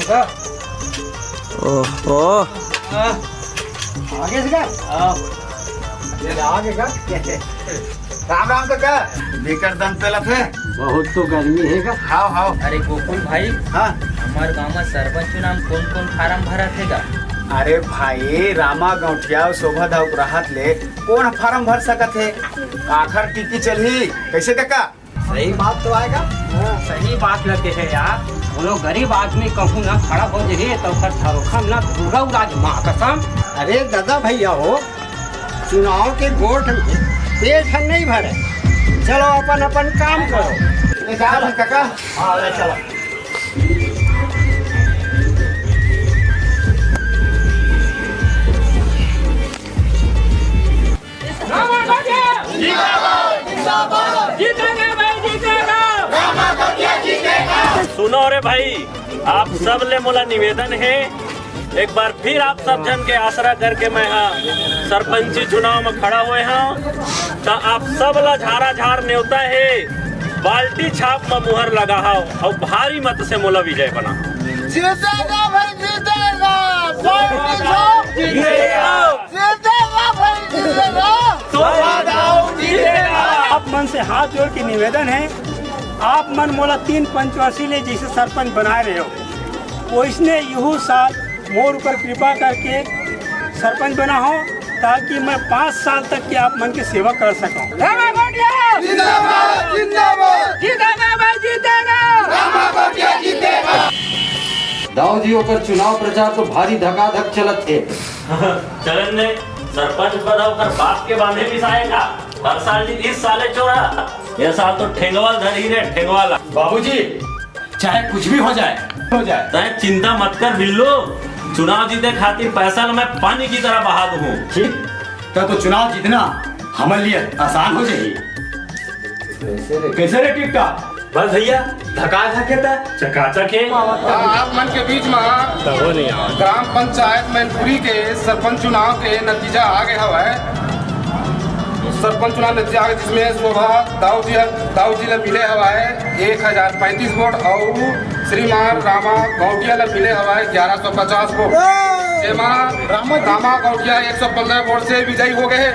ओहो आगे से आगे का राम राम तो का लेकर दम तलत है बहुत तो गर्मी है का। हाओ हाओ। अरे गोकुल भाई, हाँ हमारे गांव में सरपंच चुनाव कौन कौन फार्म भरा थे का? अरे भाई रामा गौठिया शोभा दाऊ राहत ले कौन फार्म भर सकत है? आखिर टिकी चलही कैसे काका? सही बात तो आएगा। सही बात लगे है यार। वो लोग गरीब आदमी कहूँ ना खड़ा हो जाइए तो खम ना धूरा उराज माँ कसम। अरे दादा भैया हो, चुनाव के वोट में पेट हम नहीं भरे, चलो अपन अपन काम करो। ले जा काका। हाँ ले चलो। सुनो रे भाई, आप सब ले मोला निवेदन है, एक बार फिर आप सब जन के आसरा करके मैं सरपंची चुनाव में खड़ा हुए हैं तो आप सब ला झारा झार न्योता है, बाल्टी छाप में मुहर लगा हो और भारी मत से मोला विजय बना। जीतेगा भाई जीतेगा, बाल्टी छाप जीतेगा, जीतेगा भाई जीतेगा, शोभा दाऊ जीतेगा। आप मन से हाथ जोड़ के निवेदन है, आप मन मोला 3 पंचवर्षीय ले जैसे सरपंच बनाए रहे हो, वैसने यहू साल मोर ऊपर कृपा करके सरपंच बना हो ताकि मैं 5 साल तक की आप मन की सेवा कर सकूं। दाऊ जी होकर चुनाव प्रचार तो भारी धकाधक चलत है। चलन ने सरपंच पद होकर बाप के बांधे भी आएगा। हर साल जी 30 साले चोरा, ये साल तो ठेंगवाल धरी रे ठेंगवाला। बाबूजी चाहे कुछ भी हो जाए तय चिंता मत कर बिल्लू, चुनाव जीते खातिर पैसा मैं पानी की तरह बहा दूँ। ठीक तो चुनाव जीतना हमारे लिए आसान हो जाएगी। कैसे रे टिकटा? बस भैया धका धकेता चकाचक है। आप मन के बीच में ग्राम पंचायत मैनपुरी के सरपंच चुनाव के नतीजा आ गए हवा। सरपंच चुनाव नतीजा आ गए जिसमें शोभा दाऊ जी ने मिले हवा है 1035 वोट और श्रीमान रामा गौटिया ने मिले हवा है 1150 वोट, जेमा रामा गौटिया 115 वोट से विजयी हो गए।